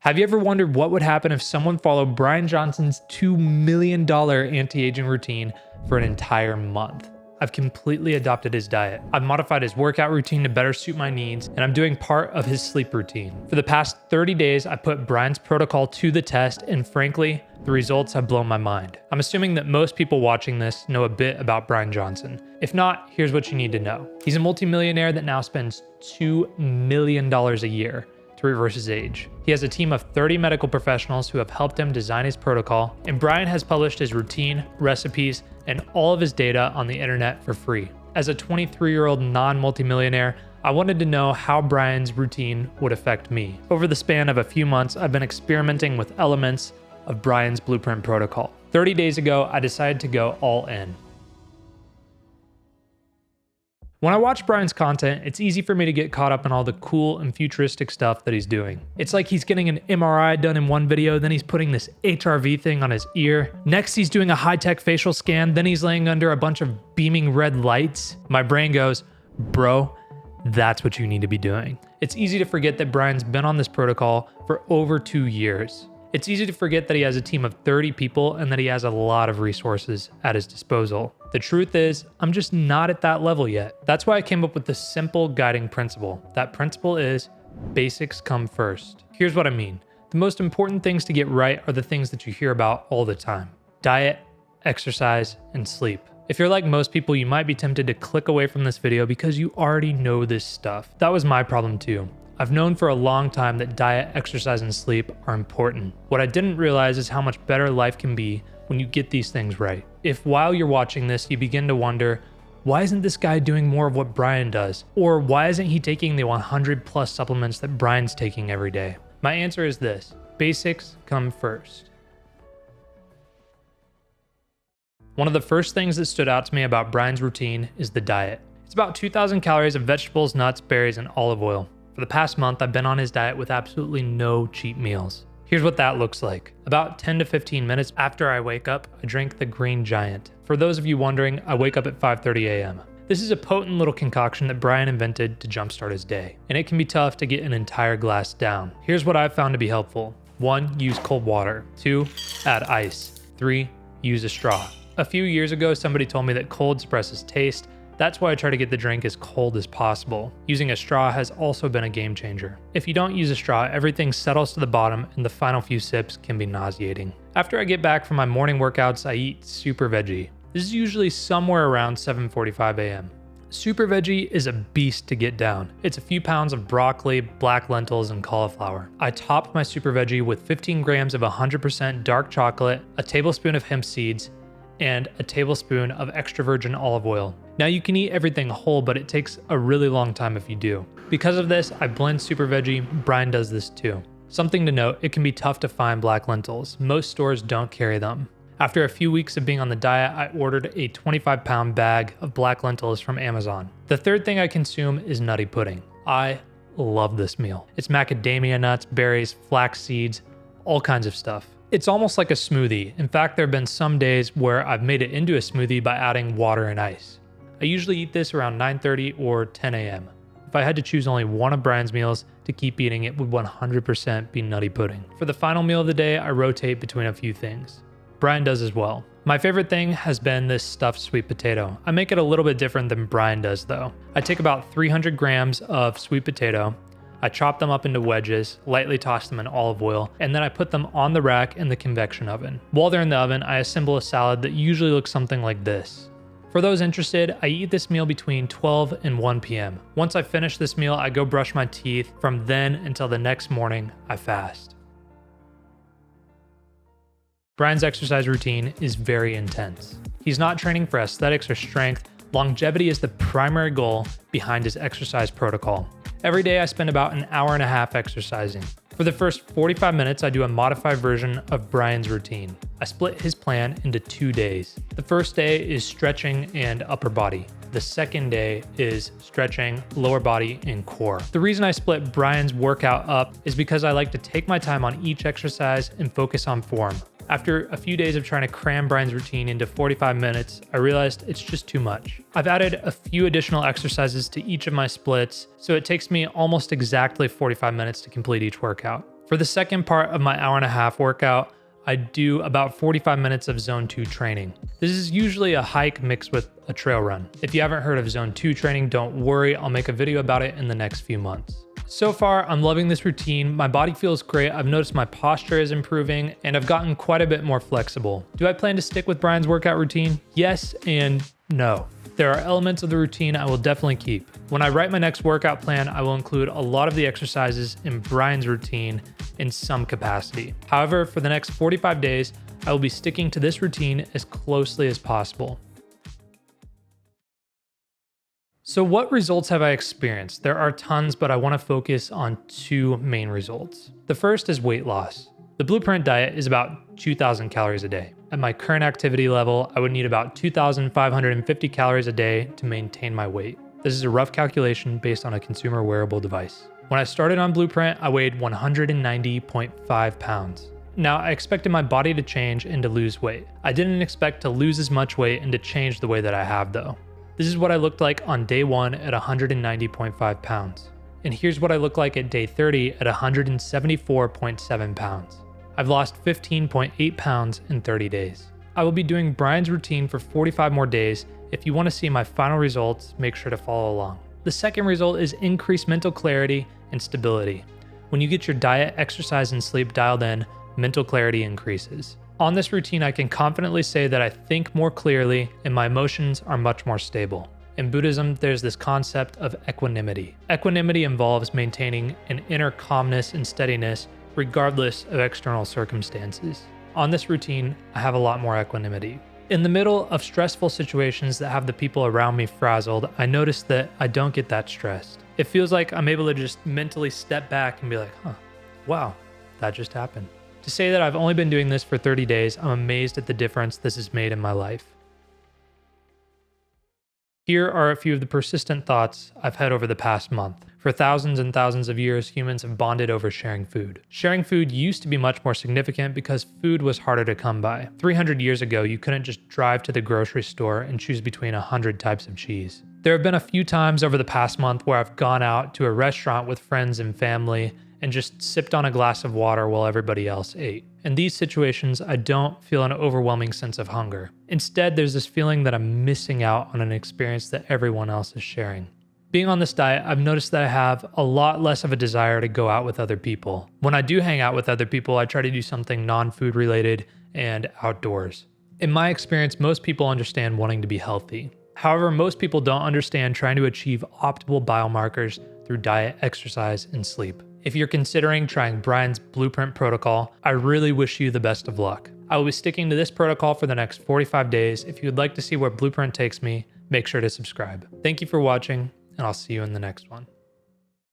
Have you ever wondered what would happen if someone followed Bryan Johnson's $2 million anti-aging routine for an entire month? I've completely adopted his diet. I've modified his workout routine to better suit my needs, and I'm doing part of his sleep routine. For the past 30 days, I put Bryan's protocol to the test, and frankly, the results have blown my mind. I'm assuming that most people watching this know a bit about Bryan Johnson. If not, here's what you need to know. He's a multimillionaire that now spends $2 million a year to reverse his age. He has a team of 30 medical professionals who have helped him design his protocol, and Bryan has published his routine, recipes, and all of his data on the internet for free. As a 23-year-old non-multimillionaire, I wanted to know how Bryan's routine would affect me. Over the span of a few months, I've been experimenting with elements of Bryan's blueprint protocol. 30 days ago, I decided to go all in. When I watch Bryan's content, it's easy for me to get caught up in all the cool and futuristic stuff that he's doing. It's like he's getting an MRI done in one video, then he's putting this HRV thing on his ear. Next, he's doing a high-tech facial scan, then he's laying under a bunch of beaming red lights. My brain goes, bro, that's what you need to be doing. It's easy to forget that Bryan's been on this protocol for over 2 years. It's easy to forget that he has a team of 30 people and that he has a lot of resources at his disposal. The truth is, I'm just not at that level yet. That's why I came up with this simple guiding principle. That principle is basics come first. Here's what I mean. The most important things to get right are the things that you hear about all the time: diet, exercise, and sleep. If you're like most people, you might be tempted to click away from this video because you already know this stuff. That was my problem too. I've known for a long time that diet, exercise, and sleep are important. What I didn't realize is how much better life can be when you get these things right. If while you're watching this, you begin to wonder, why isn't this guy doing more of what Bryan does? Or why isn't he taking the 100 plus supplements that Bryan's taking every day? My answer is this: basics come first. One of the first things that stood out to me about Bryan's routine is the diet. It's about 2,000 calories of vegetables, nuts, berries, and olive oil. For the past month, I've been on his diet with absolutely no cheat meals. Here's what that looks like. About 10 to 15 minutes after I wake up, I drink the Green Giant. For those of you wondering, I wake up at 5:30 a.m. This is a potent little concoction that Bryan invented to jumpstart his day, and it can be tough to get an entire glass down. Here's what I've found to be helpful. 1. Use cold water. 2. Add ice. 3. Use a straw. A few years ago, somebody told me that cold suppresses taste. That's why I try to get the drink as cold as possible. Using a straw has also been a game changer. If you don't use a straw, everything settles to the bottom and the final few sips can be nauseating. After I get back from my morning workouts, I eat Super Veggie. This is usually somewhere around 7:45 a.m. Super Veggie is a beast to get down. It's a few pounds of broccoli, black lentils, and cauliflower. I top my Super Veggie with 15 grams of 100% dark chocolate, a tablespoon of hemp seeds, and a tablespoon of extra virgin olive oil. Now you can eat everything whole, but it takes a really long time if you do. Because of this, I blend Super Veggie. Bryan does this too. Something to note, it can be tough to find black lentils. Most stores don't carry them. After a few weeks of being on the diet, I ordered a 25-pound bag of black lentils from Amazon. The third thing I consume is nutty pudding. I love this meal. It's macadamia nuts, berries, flax seeds, all kinds of stuff. It's almost like a smoothie. In fact, there have been some days where I've made it into a smoothie by adding water and ice. I usually eat this around 9:30 or 10 a.m. If I had to choose only one of Bryan's meals to keep eating, it would 100% be nutty pudding. For the final meal of the day, I rotate between a few things. Bryan does as well. My favorite thing has been this stuffed sweet potato. I make it a little bit different than Bryan does though. I take about 300 grams of sweet potato, I chop them up into wedges, lightly toss them in olive oil, and then I put them on the rack in the convection oven. While they're in the oven, I assemble a salad that usually looks something like this. For those interested, I eat this meal between 12 and 1 p.m. Once I finish this meal, I go brush my teeth. From then until the next morning, I fast. Bryan's exercise routine is very intense. He's not training for aesthetics or strength. Longevity is the primary goal behind his exercise protocol. Every day I spend about an hour and a half exercising. For the first 45 minutes, I do a modified version of Bryan's routine. I split his plan into 2 days. The first day is stretching and upper body. The second day is stretching, lower body, and core. The reason I split Bryan's workout up is because I like to take my time on each exercise and focus on form. After a few days of trying to cram Bryan's routine into 45 minutes, I realized it's just too much. I've added a few additional exercises to each of my splits, so it takes me almost exactly 45 minutes to complete each workout. For the second part of my hour-and-a-half workout, I do about 45 minutes of Zone 2 training. This is usually a hike mixed with a trail run. If you haven't heard of Zone 2 training, don't worry, I'll make a video about it in the next few months. So far, I'm loving this routine. My body feels great. I've noticed my posture is improving and I've gotten quite a bit more flexible. Do I plan to stick with Bryan's workout routine? Yes and no. There are elements of the routine I will definitely keep. When I write my next workout plan, I will include a lot of the exercises in Bryan's routine in some capacity. However, for the next 45 days, I will be sticking to this routine as closely as possible. So what results have I experienced? There are tons, but I want to focus on two main results. The first is weight loss. The Blueprint diet is about 2,000 calories a day. At my current activity level, I would need about 2,550 calories a day to maintain my weight. This is a rough calculation based on a consumer wearable device. When I started on Blueprint, I weighed 190.5 pounds. Now, I expected my body to change and to lose weight. I didn't expect to lose as much weight and to change the way that I have though. This is what I looked like on day 1 at 190.5 pounds. And here's what I look like at day 30 at 174.7 pounds. I've lost 15.8 pounds in 30 days. I will be doing Bryan's routine for 45 more days. If you want to see my final results, make sure to follow along. The second result is increased mental clarity and stability. When you get your diet, exercise, and sleep dialed in, mental clarity increases. On this routine, I can confidently say that I think more clearly and my emotions are much more stable. In Buddhism, there's this concept of equanimity. Equanimity involves maintaining an inner calmness and steadiness regardless of external circumstances. On this routine, I have a lot more equanimity. In the middle of stressful situations that have the people around me frazzled, I notice that I don't get that stressed. It feels like I'm able to just mentally step back and be like, wow, that just happened. To say that I've only been doing this for 30 days, I'm amazed at the difference this has made in my life. Here are a few of the persistent thoughts I've had over the past month. For thousands and thousands of years, humans have bonded over sharing food. Sharing food used to be much more significant because food was harder to come by. 300 years ago, you couldn't just drive to the grocery store and choose between 100 types of cheese. There have been a few times over the past month where I've gone out to a restaurant with friends and family and just sipped on a glass of water while everybody else ate. In these situations, I don't feel an overwhelming sense of hunger. Instead, there's this feeling that I'm missing out on an experience that everyone else is sharing. Being on this diet, I've noticed that I have a lot less of a desire to go out with other people. When I do hang out with other people, I try to do something non-food related and outdoors. In my experience, most people understand wanting to be healthy. However, most people don't understand trying to achieve optimal biomarkers through diet, exercise, and sleep. If you're considering trying Bryan's Blueprint protocol, I really wish you the best of luck. I will be sticking to this protocol for the next 45 days. If you'd like to see where Blueprint takes me, make sure to subscribe. Thank you for watching, and I'll see you in the next one.